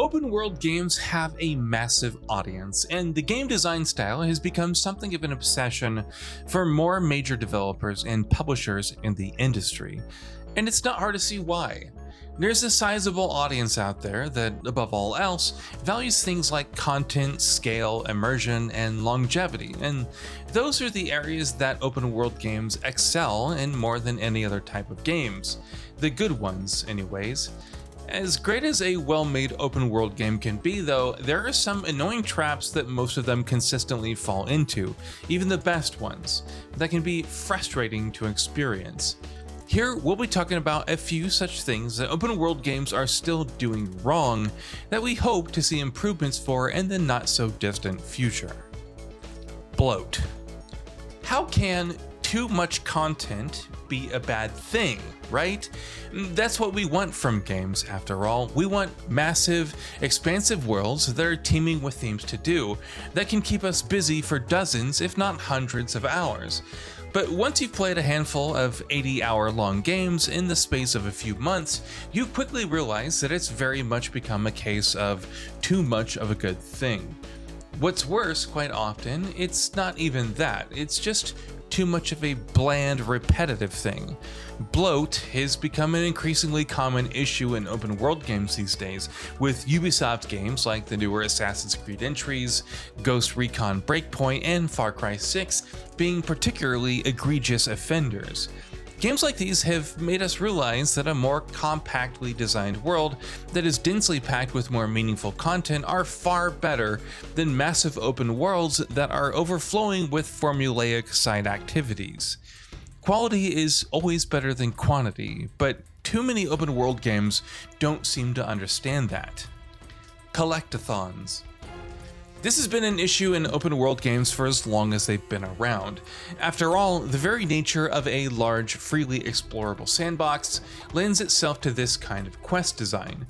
Open world games have a massive audience, and the game design style has become something of an obsession for more major developers and publishers in the industry. And it's not hard to see why. There's a sizable audience out there that, above all else, values things like content, scale, immersion, and longevity, and those are the areas that open world games excel in more than any other type of games. The good ones, anyways. As great as a well-made open world game can be though, there are some annoying traps that most of them consistently fall into, even the best ones, that can be frustrating to experience. Here we'll be talking about a few such things that open world games are still doing wrong that we hope to see improvements for in the not so distant future. Bloat. How can too much content be a bad thing, right? That's what we want from games after all. We want massive, expansive worlds that are teeming with things to do that can keep us busy for dozens, if not hundreds of hours. But once you've played a handful of 80-hour-long games in the space of a few months, you quickly realize that it's very much become a case of too much of a good thing. What's worse, quite often, it's not even that, it's just too much of a bland, repetitive thing. Bloat has become an increasingly common issue in open world games these days, with Ubisoft games like the newer Assassin's Creed entries, Ghost Recon Breakpoint, and Far Cry 6 being particularly egregious offenders. Games like these have made us realize that a more compactly designed world that is densely packed with more meaningful content are far better than massive open worlds that are overflowing with formulaic side activities. Quality is always better than quantity, but too many open world games don't seem to understand that. Collectathons. This has been an issue in open world games for as long as they've been around. After all, the very nature of a large, freely explorable sandbox lends itself to this kind of quest design.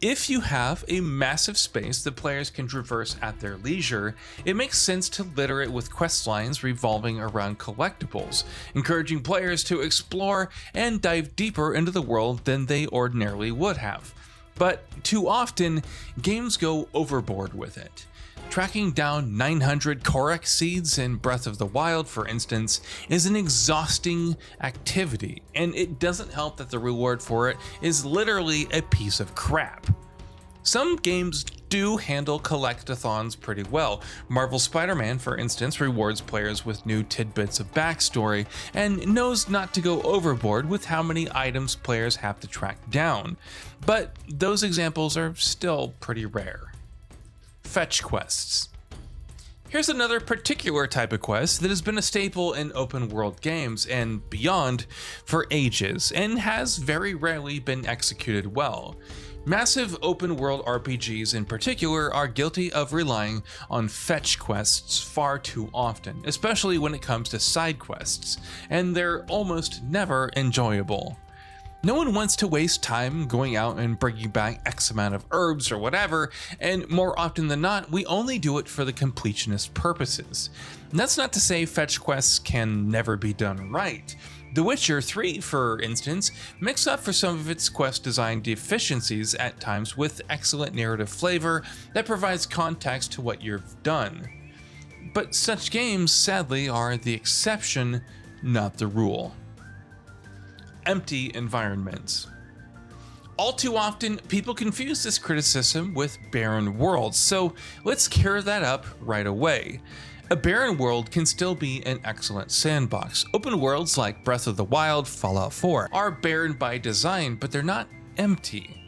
If you have a massive space that players can traverse at their leisure, it makes sense to litter it with quest lines revolving around collectibles, encouraging players to explore and dive deeper into the world than they ordinarily would have. But too often, games go overboard with it. Tracking down 900 Korok seeds in Breath of the Wild, for instance, is an exhausting activity, and it doesn't help that the reward for it is literally a piece of crap. Some games do handle collectathons pretty well. Marvel's Spider-Man, for instance, rewards players with new tidbits of backstory and knows not to go overboard with how many items players have to track down. But those examples are still pretty rare. Fetch quests. Here's another particular type of quest that has been a staple in open world games and beyond for ages, and has very rarely been executed well. Massive open world RPGs in particular are guilty of relying on fetch quests far too often, especially when it comes to side quests, and they're almost never enjoyable. No one wants to waste time going out and bringing back X amount of herbs or whatever, and more often than not, we only do it for the completionist purposes. And that's not to say fetch quests can never be done right. The Witcher 3, for instance, makes up for some of its quest design deficiencies at times with excellent narrative flavor that provides context to what you've done. But such games, sadly, are the exception, not the rule. Empty environments. All too often, people confuse this criticism with barren worlds, so let's clear that up right away. A barren world can still be an excellent sandbox. Open worlds like Breath of the Wild, Fallout 4 are barren by design, but they're not empty.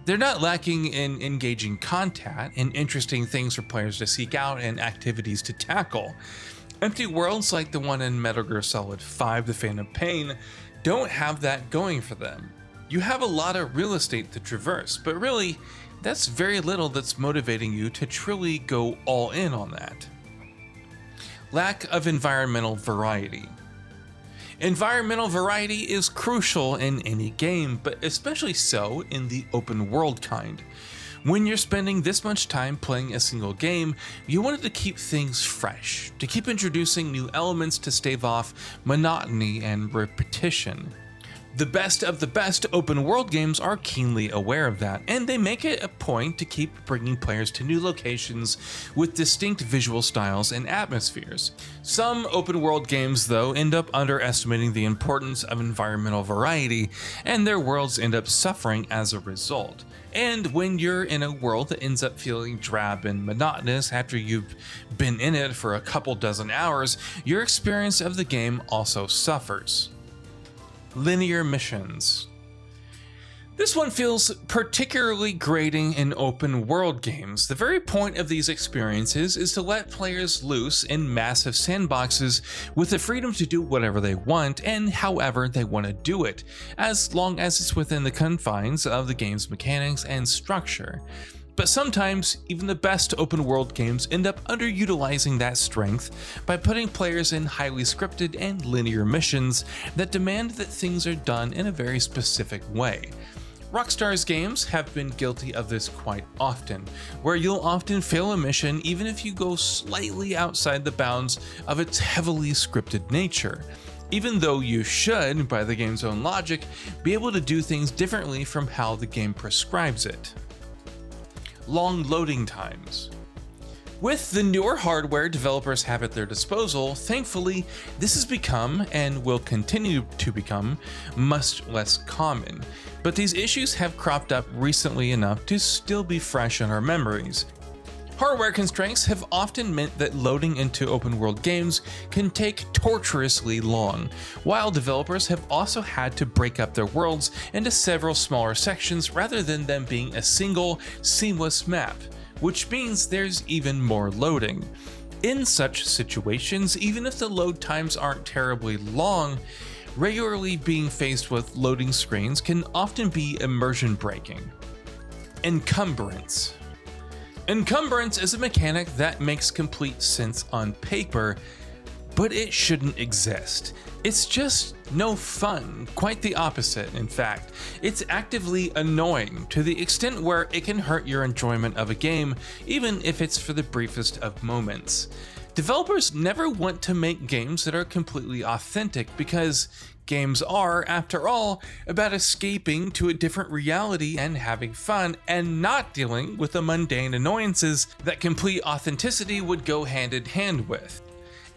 They're not lacking in engaging content and interesting things for players to seek out and activities to tackle. Empty worlds like the one in Metal Gear Solid 5: The Phantom Pain don't have that going for them. You have a lot of real estate to traverse, but really, that's very little that's motivating you to truly go all in on that. Lack of environmental variety. Environmental variety is crucial in any game, but especially so in the open world kind. When you're spending this much time playing a single game, you wanted to keep things fresh, to keep introducing new elements to stave off monotony and repetition. The best of the best open world games are keenly aware of that, and they make it a point to keep bringing players to new locations with distinct visual styles and atmospheres. Some open world games, though, end up underestimating the importance of environmental variety, and their worlds end up suffering as a result. And when you're in a world that ends up feeling drab and monotonous after you've been in it for a couple dozen hours, your experience of the game also suffers. Linear missions. This one feels particularly grating in open world games. The very point of these experiences is to let players loose in massive sandboxes with the freedom to do whatever they want and however they want to do it, as long as it's within the confines of the game's mechanics and structure. But sometimes, even the best open world games end up underutilizing that strength by putting players in highly scripted and linear missions that demand that things are done in a very specific way. Rockstar's games have been guilty of this quite often, where you'll often fail a mission even if you go slightly outside the bounds of its heavily scripted nature, even though you should, by the game's own logic, be able to do things differently from how the game prescribes it. Long loading times. With the newer hardware developers have at their disposal, thankfully, this has become, and will continue to become, much less common. But these issues have cropped up recently enough to still be fresh in our memories. Hardware constraints have often meant that loading into open world games can take torturously long, while developers have also had to break up their worlds into several smaller sections rather than them being a single, seamless map, which means there's even more loading. In such situations, even if the load times aren't terribly long, regularly being faced with loading screens can often be immersion breaking. Encumberance. Encumbrance is a mechanic that makes complete sense on paper, but it shouldn't exist. It's just no fun, quite the opposite in fact. It's actively annoying to the extent where it can hurt your enjoyment of a game, even if it's for the briefest of moments. Developers never want to make games that are completely authentic because games are, after all, about escaping to a different reality and having fun, and not dealing with the mundane annoyances that complete authenticity would go hand in hand with.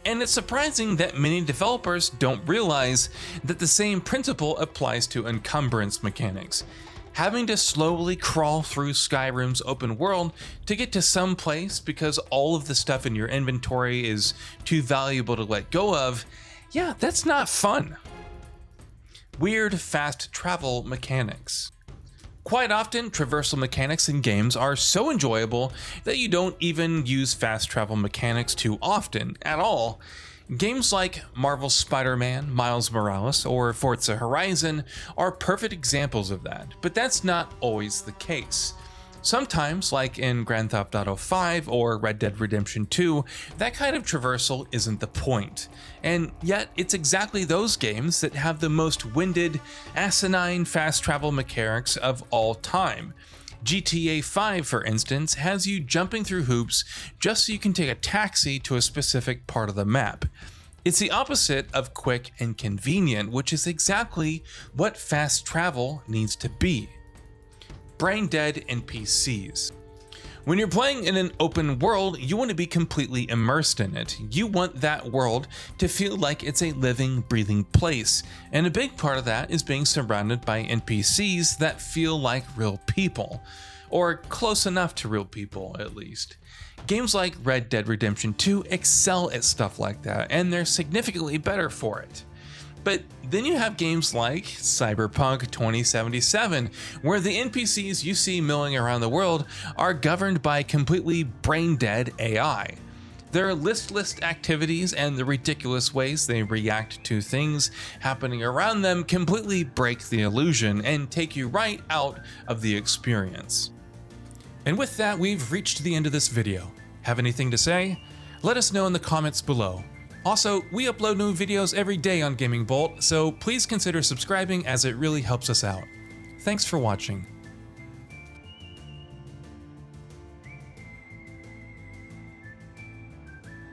And it's surprising that many developers don't realize that the same principle applies to encumbrance mechanics. Having to slowly crawl through Skyrim's open world to get to some place because all of the stuff in your inventory is too valuable to let go of, yeah, that's not fun. Weird fast travel mechanics. Quite often, traversal mechanics in games are so enjoyable that you don't even use fast travel mechanics too often at all. Games like Marvel's Spider-Man, Miles Morales, or Forza Horizon are perfect examples of that, but that's not always the case. Sometimes, like in Grand Theft Auto 5 or Red Dead Redemption 2, that kind of traversal isn't the point. And yet, it's exactly those games that have the most winded, asinine fast travel mechanics of all time. GTA 5, for instance, has you jumping through hoops just so you can take a taxi to a specific part of the map. It's the opposite of quick and convenient, which is exactly what fast travel needs to be. Brain-dead NPCs. When you're playing in an open world, you want to be completely immersed in it. You want that world to feel like it's a living, breathing place, and a big part of that is being surrounded by NPCs that feel like real people, or close enough to real people at least. Games like Red Dead Redemption 2 excel at stuff like that, and they're significantly better for it. But then you have games like Cyberpunk 2077, where the NPCs you see milling around the world are governed by completely brain-dead AI. Their listless activities and the ridiculous ways they react to things happening around them completely break the illusion and take you right out of the experience. And with that, we've reached the end of this video. Have anything to say? Let us know in the comments below. Also, we upload new videos every day on Gaming Bolt, so please consider subscribing as it really helps us out. Thanks for watching.